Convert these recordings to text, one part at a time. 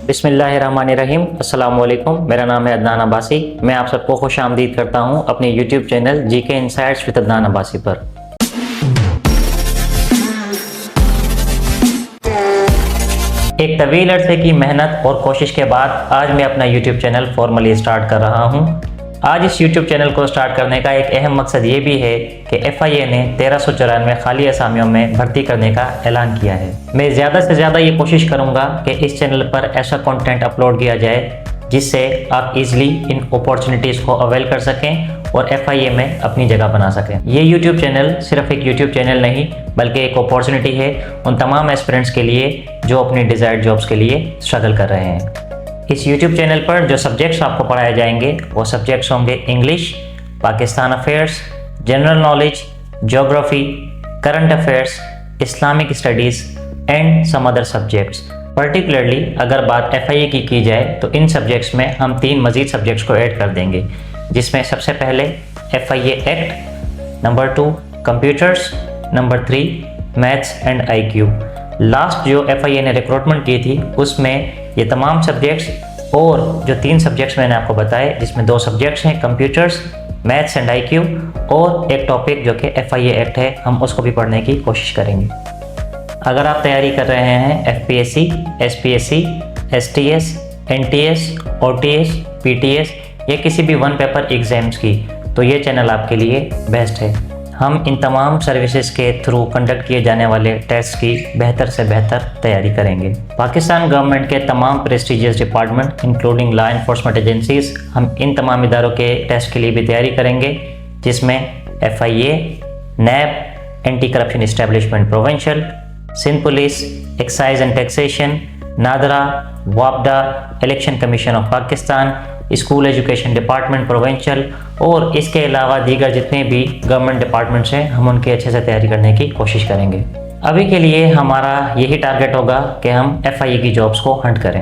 बिस्मिल्लाहिर्रहमानिर्रहीम। अस्सलाम वालेकुम। मेरा नाम है अदनान अब्बासी। मैं आप सबको खुश आमदीद करता हूं अपने YouTube channel GK insights with Adnan Abbasi पर। एक तवील अरसे की मेहनत और कोशिश के बाद आज मैं अपना यूट्यूब चैनल फॉर्मली स्टार्ट कर रहा हूं। आज इस यूट्यूब चैनल को स्टार्ट करने का एक अहम मकसद ये भी है कि FIA ने 1394 खाली असामियों में भर्ती करने का ऐलान किया है। मैं ज़्यादा से ज़्यादा ये कोशिश करूँगा कि इस चैनल पर ऐसा कंटेंट अपलोड किया जाए जिससे आप इजीली इन अपॉर्चुनिटीज़ को अवेल कर सकें और FIA में अपनी जगह बना सकें। ये यूट्यूब चैनल सिर्फ एक यूट्यूब चैनल नहीं बल्कि एक अपॉर्चुनिटी है उन तमाम एस्पिरेंट्स के लिए जो अपनी डिज़ायर्ड जॉब्स के लिए स्ट्रगल कर रहे हैं। इस YouTube चैनल पर जो सब्जेक्ट्स आपको पढ़ाए जाएंगे वो सब्जेक्ट्स होंगे English, Pakistan affairs, general knowledge, geography, current affairs, Islamic studies and some other subjects. Particularly अगर बात FIA की जाए तो इन सब्जेक्ट्स में हम 3 मज़ीद सब्जेक्ट्स को ऐड कर देंगे, जिसमें सबसे पहले FIA act, number 2 computers, number 3 maths and IQ। Last जो FIA ने रिक्रूटमेंट की थी उसमें ये तमाम सब्जेक्ट्स और जो 3 सब्जेक्ट्स मैंने आपको बताए, जिसमें 2 सब्जेक्ट्स हैं कंप्यूटर्स, मैथ्स एंड IQ और एक टॉपिक जो कि FIA एक्ट है, हम उसको भी पढ़ने की कोशिश करेंगे। अगर आप तैयारी कर रहे हैं FPSC, SPSC, STS, NTS, OTS, PTS या किसी भी 1 पेपर एग्ज़ाम्स की, तो ये चैनल आपके लिए बेस्ट है। हम इन तमाम सर्विसेज के थ्रू कंडक्ट किए जाने वाले टेस्ट की बेहतर से बेहतर तैयारी करेंगे। पाकिस्तान गवर्नमेंट के तमाम prestigious department including law enforcement agencies, हम इन तमाम इदारों के टेस्ट के लिए भी तैयारी करेंगे, जिसमें FIA, NAB, anti corruption establishment provincial, Sindh police, excise and taxation, NADRA, वापडा, election commission of Pakistan, school education department provincial और इसके अलावा दीगर जितने भी गवर्नमेंट डिपार्टमेंट्स हैं, हम उनकी अच्छे से तैयारी करने की कोशिश करेंगे। अभी के लिए हमारा यही टारगेट होगा कि हम FIA की जॉब्स को हंट करें।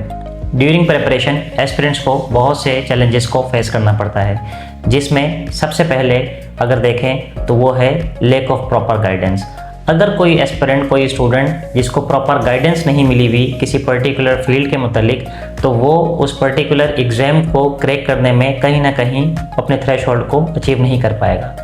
ड्यूरिंग प्रिपरेशन एस्पिरेंट्स को बहुत से चैलेंजेस को फेस करना पड़ता है, जिसमें सबसे पहले अगर देखें तो वो है लैक ऑफ प्रॉपर गाइडेंस। अगर कोई एस्पिरेंट, कोई स्टूडेंट जिसको प्रॉपर गाइडेंस नहीं मिली हुई किसी पर्टिकुलर फील्ड के मुतालिक, तो वो उस पर्टिकुलर एग्ज़ाम को क्रैक करने में कहीं ना कहीं अपने थ्रेशोल्ड को अचीव नहीं कर पाएगा।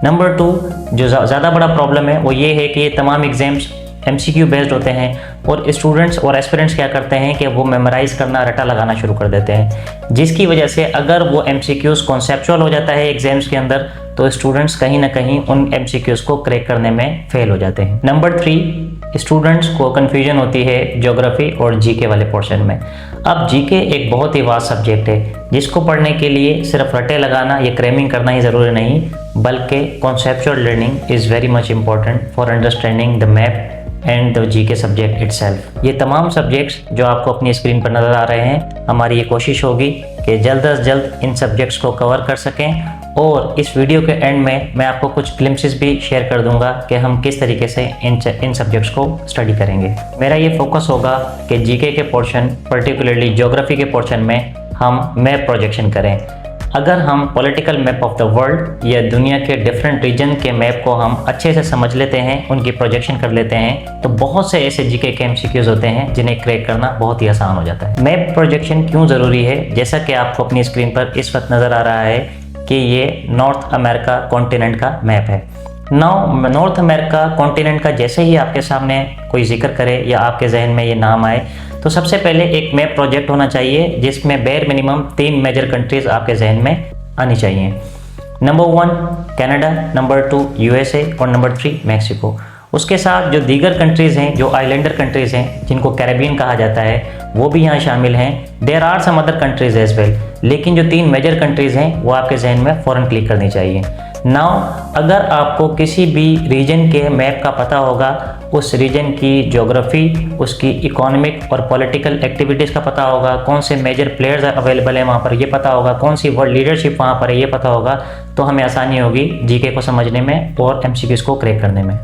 नंबर 2 जो ज़्यादा बड़ा प्रॉब्लम है वो ये है कि ये तमाम एग्ज़ाम्स MCQ बेस्ड होते हैं और स्टूडेंट्स और एस्पिरेंट्स क्या करते हैं कि वो मेमोराइज़ करना, रटा लगाना शुरू कर देते हैं, जिसकी वजह से अगर वो MCQs कॉन्सेप्चुअल हो जाता है एग्ज़ाम्स के अंदर तो स्टूडेंट्स कहीं ना कहीं उन MCQs को क्रैक करने में फेल हो जाते हैं। नंबर 3 स्टूडेंट्स को कन्फ्यूजन होती है ज्योग्राफी और GK वाले पोर्शन में। अब GK एक बहुत ही वास्ट सब्जेक्ट है जिसको पढ़ने के लिए सिर्फ रटे लगाना या क्रैमिंग करना ही ज़रूरी नहीं, बल्कि conceptual learning is very much important for understanding the map and the GK subject itself. ये तमाम सब्जेक्ट्स जो आपको अपनी स्क्रीन पर नज़र आ रहे हैं, हमारी ये कोशिश होगी कि जल्द अज जल्द इन सब्जेक्ट्स को कवर कर सकें और इस वीडियो के एंड में मैं आपको कुछ ग्लिम्पसेस भी शेयर कर दूंगा कि हम किस तरीके से इन सब्जेक्ट्स को स्टडी करेंगे। मेरा ये फोकस होगा कि GK के पोर्शन, पर्टिकुलरली ज्योग्राफी के पोर्शन में हम मैप प्रोजेक्शन करें। अगर हम political map of the world या दुनिया के डिफरेंट रीजन के मैप को हम अच्छे से समझ लेते हैं, उनकी प्रोजेक्शन कर लेते हैं, तो बहुत से ऐसे GK के MCQs होते हैं जिन्हें क्रैक करना बहुत ही आसान हो जाता है। मैप प्रोजेक्शन क्यों ज़रूरी है? जैसा कि आपको अपनी स्क्रीन पर इस वक्त नज़र आ रहा है कि ये नॉर्थ अमेरिका कॉन्टिनेंट का मैप है। नॉर्थ अमेरिका कॉन्टिनेंट का जैसे ही आपके सामने कोई जिक्र करे या आपके जहन में ये नाम आए, तो सबसे पहले एक मैप प्रोजेक्ट होना चाहिए जिसमें बेयर मिनिमम 3 मेजर कंट्रीज़ आपके जहन में आनी चाहिए। नंबर 1 कनाडा, नंबर 2 USA और नंबर 3 मैक्सिको। उसके साथ जो दीगर कंट्रीज़ हैं, जो आइलैंडर कंट्रीज़ हैं जिनको कैरेबियन कहा जाता है, वो भी यहाँ शामिल हैं। There are some other countries as well, लेकिन जो 3 मेजर कंट्रीज़ हैं वो आपके जहन में फ़ौरन क्लिक करनी चाहिए। नाउ अगर आपको किसी भी रीजन के मैप का पता होगा, उस रीजन की ज्योग्राफी, उसकी इकोनॉमिक और पॉलिटिकल एक्टिविटीज़ का पता होगा, कौन से मेजर प्लेयर्स अवेलेबल हैं वहाँ पर ये पता होगा, कौन सी वर्ल्ड लीडरशिप वहाँ पर है ये पता होगा, तो हमें आसानी होगी GK को समझने में और MCQs को क्रैक करने में।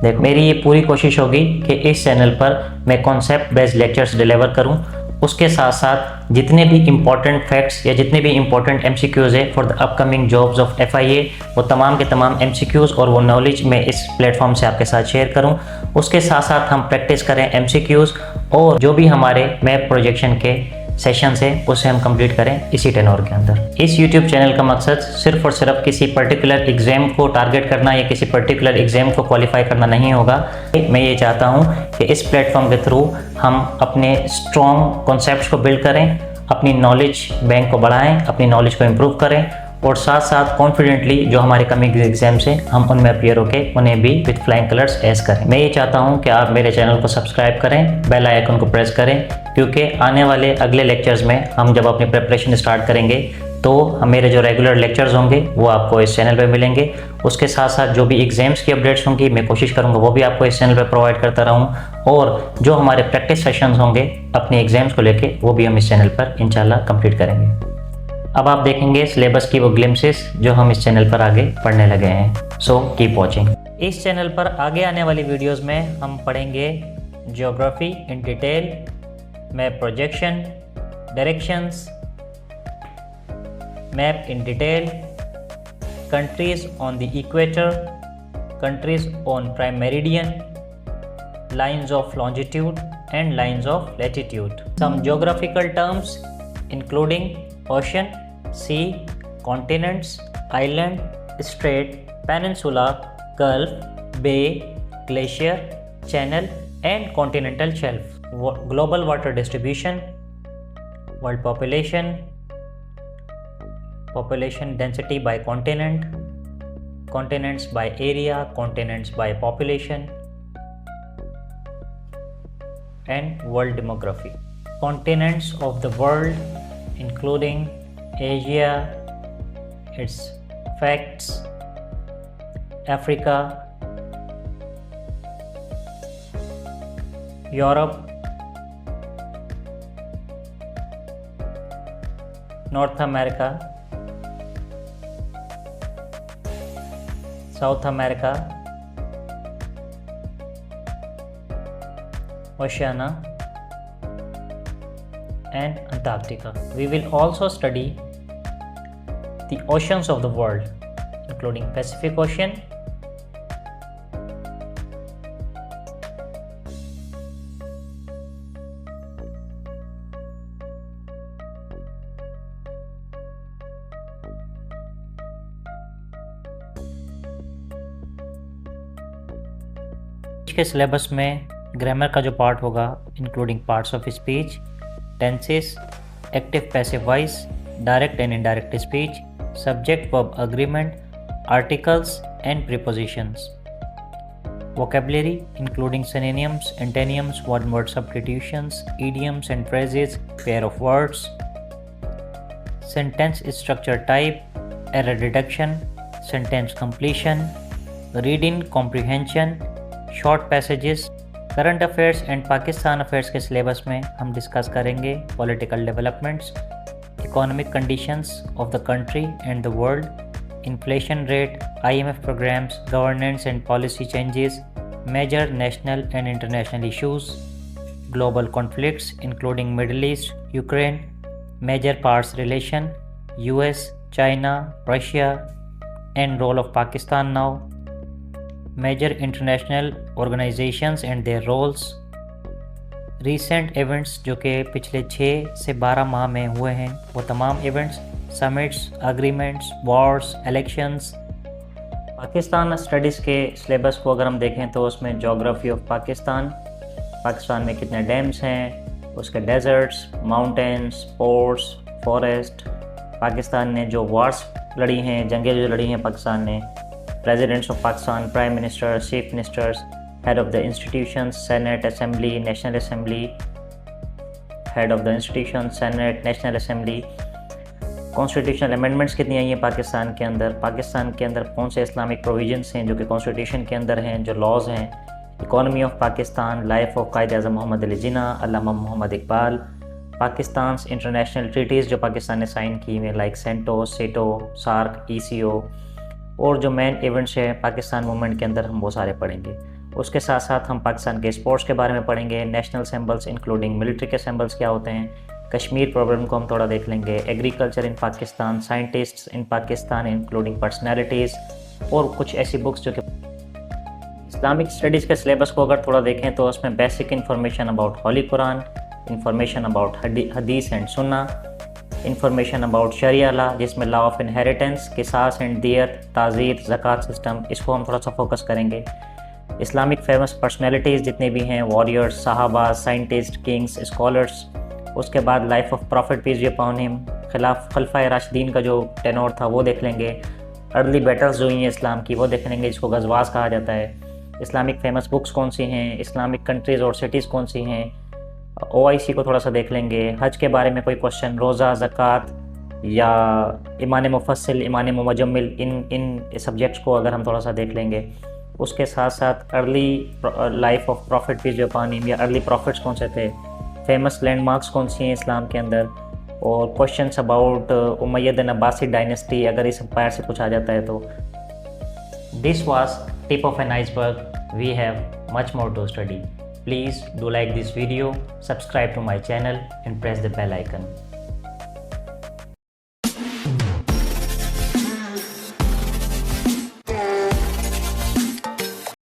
देखो, मेरी ये पूरी कोशिश होगी कि इस चैनल पर मैं कॉन्सेप्ट बेस्ड लेक्चर्स डिलीवर करूँ, उसके साथ साथ जितने भी इम्पॉर्टेंट फैक्ट्स या जितने भी इम्पॉर्टेंट MCQs है for the upcoming jobs of FIA, वो तमाम के तमाम MCQs और वो नॉलेज मैं इस प्लेटफॉर्म से आपके साथ शेयर करूं। उसके साथ साथ हम प्रैक्टिस करें MCQs और जो भी हमारे मैप प्रोजेक्शन के सेशन है उसे हम कंप्लीट करें इसी टेन्योर के अंदर। इस YouTube चैनल का मकसद सिर्फ और सिर्फ किसी पर्टिकुलर एग्जाम को टारगेट करना या किसी पर्टिकुलर एग्जाम को क्वालिफाई करना नहीं होगा। मैं ये चाहता हूँ कि इस प्लेटफॉर्म के थ्रू हम अपने स्ट्रॉन्ग कॉन्सेप्ट्स को बिल्ड करें, अपनी नॉलेज बैंक को बढ़ाएं, अपनी नॉलेज को इम्प्रूव करें और साथ साथ कॉन्फिडेंटली जो हमारे कमिंग एग्जाम्स हैं हम उनमें अपीयर होकर उन्हें भी विद फ्लाइंग कलर्स एज करें। मैं ये चाहता हूँ कि आप मेरे चैनल को सब्सक्राइब करें, बेल आइकन को प्रेस करें, क्योंकि आने वाले अगले लेक्चर्स में हम जब अपनी प्रिपरेशन स्टार्ट करेंगे तो मेरे जो रेगुलर लेक्चर्स होंगे वो आपको इस चैनल पे मिलेंगे। उसके साथ साथ जो भी एग्जाम्स की अपडेट्स होंगी मैं कोशिश करूँगा वो भी आपको इस चैनल पे प्रोवाइड करता रहूँ, और जो हमारे प्रैक्टिस सेशंस होंगे अपने एग्जाम्स को लेके वो भी हम इस चैनल पर इंशाल्लाह कंप्लीट करेंगे। अब आप देखेंगे सिलेबस की वो ग्लिम्सेस जो हम इस चैनल पर आगे पढ़ने लगे हैं। So keep watching. इस चैनल पर आगे आने वाली वीडियोस में हम पढ़ेंगे geography in detail, map projection, directions, map in detail, countries on the equator, countries on prime meridian, lines of longitude and lines of latitude, some geographical terms including ocean, sea, continents, island, strait, peninsula, gulf, bay, glacier, channel and continental shelf, global water distribution, world population, population density by continent, continents by area, continents by population and world demography, continents of the world including Asia, its facts, Africa, Europe, North America, South America, Oceania and Antarctica. We will also study the oceans of the world, including Pacific Ocean, के syllabus में grammar का जो part होगा including parts of speech, tenses, active passive voice, direct and indirect speech, subject verb agreement, articles and prepositions, vocabulary including synonyms, antonyms, one word substitutions, idioms and phrases, pair of words, sentence structure type, error detection, sentence completion, reading comprehension, short passages, current affairs and Pakistan affairs के syllabus में हम discuss करेंगे political developments, economic conditions of the country and the world, inflation rate, IMF programmes, governance and policy changes, major national and international issues, global conflicts including middle east, Ukraine, major parts relation, US, China, Russia and role of Pakistan now, major international organisations and their roles, recent events जो कि पिछले 6 से 12 माह में हुए हैं वो तमाम events, summits, agreements, Wars, elections. Pakistan studies के सिलेबस को अगर हम देखें तो उसमें ज्योग्राफी ऑफ पाकिस्तान, पाकिस्तान में कितने डैम्स हैं, उसके deserts, mountains, ports, forest, Pakistan ने जो वॉर्स लड़ी हैं, जंगें जो लड़ी हैं पाकिस्तान ने, presidents of Pakistan, prime minister, chief ministers, head of the institutions, senate, assembly, national assembly, head of the institution, senate, national assembly, constitutional amendments कितनी आई हैं पाकिस्तान के अंदर, पाकिस्तान के अंदर कौन से इस्लामिक प्रोविजंस हैं जो कि कॉन्स्टिट्यूशन के अंदर हैं, जो लॉज हैं, economy of Pakistan, life of Quaid Azam Muhammad Ali Jinnah, Allama Muhammad Iqbal, Pakistan international treaties जो पाकिस्तान ने साइन की हुई like CENTO, SEATO, SAARC, ECO, और जो मेन इवेंट्स हैं पाकिस्तान मूवमेंट के अंदर हम वो सारे पढ़ेंगे। उसके साथ साथ हम पाकिस्तान के स्पोर्ट्स के बारे में पढ़ेंगे, नेशनल सिंबल्स इंक्लूडिंग मिलिट्री के सिंबल्स क्या होते हैं, कश्मीर प्रॉब्लम को हम थोड़ा देख लेंगे, agriculture in Pakistan, scientists in Pakistan including personalities, और कुछ ऐसी बुक्स जो कि इस्लामिक स्टडीज़ के सिलेबस को अगर थोड़ा देखें तो उसमें basic information about holy Quran, information about हदीस एंड सुन्ना, इन्फॉर्मेशन अबाउट शरिया लॉ जिसमें लॉ ऑफ इनहेरिटेंस, किसास एंड दियत, ताज़ीर, ज़कात सिस्टम, इसको हम थोड़ा सा फोकस करेंगे। इस्लामिक फेमस पर्सनैलिटीज़ जितने भी हैं, वॉरियर्स, सहाबा, साइंटिस्ट, किंग्स, स्कॉलर्स। उसके बाद life of prophet peace be upon him, खिलाफा राशिदीन का जो टेनोर था वो देख लेंगे। अर्ली बैटल्स जो हुई हैं इस्लाम की वो देख लेंगे, जिसको गज़वास कहा जाता है। इस्लामिक फेमस बुक्स कौन सी हैं, इस्लामिक कंट्रीज़ और सिटीज़ कौन सी हैं, OIC को थोड़ा सा देख लेंगे। हज के बारे में कोई क्वेश्चन, रोज़ा, ज़कात या ईमान मुफस्सिल, ईमान मुजम्मिल, इन सब्जेक्ट्स को अगर हम थोड़ा सा देख लेंगे। उसके साथ साथ early life of prophet peace be upon him या अर्ली प्रॉफिट्स कौन से थे, फेमस लैंडमार्क्स कौन सी हैं इस्लाम के अंदर, और questions about Umayyad and Abbasi dynasty अगर इस एम्पायर से पूछा जाता है तो। This was tip of an iceberg, we have much more to study. Please do like this video, subscribe to my channel and press the bell icon.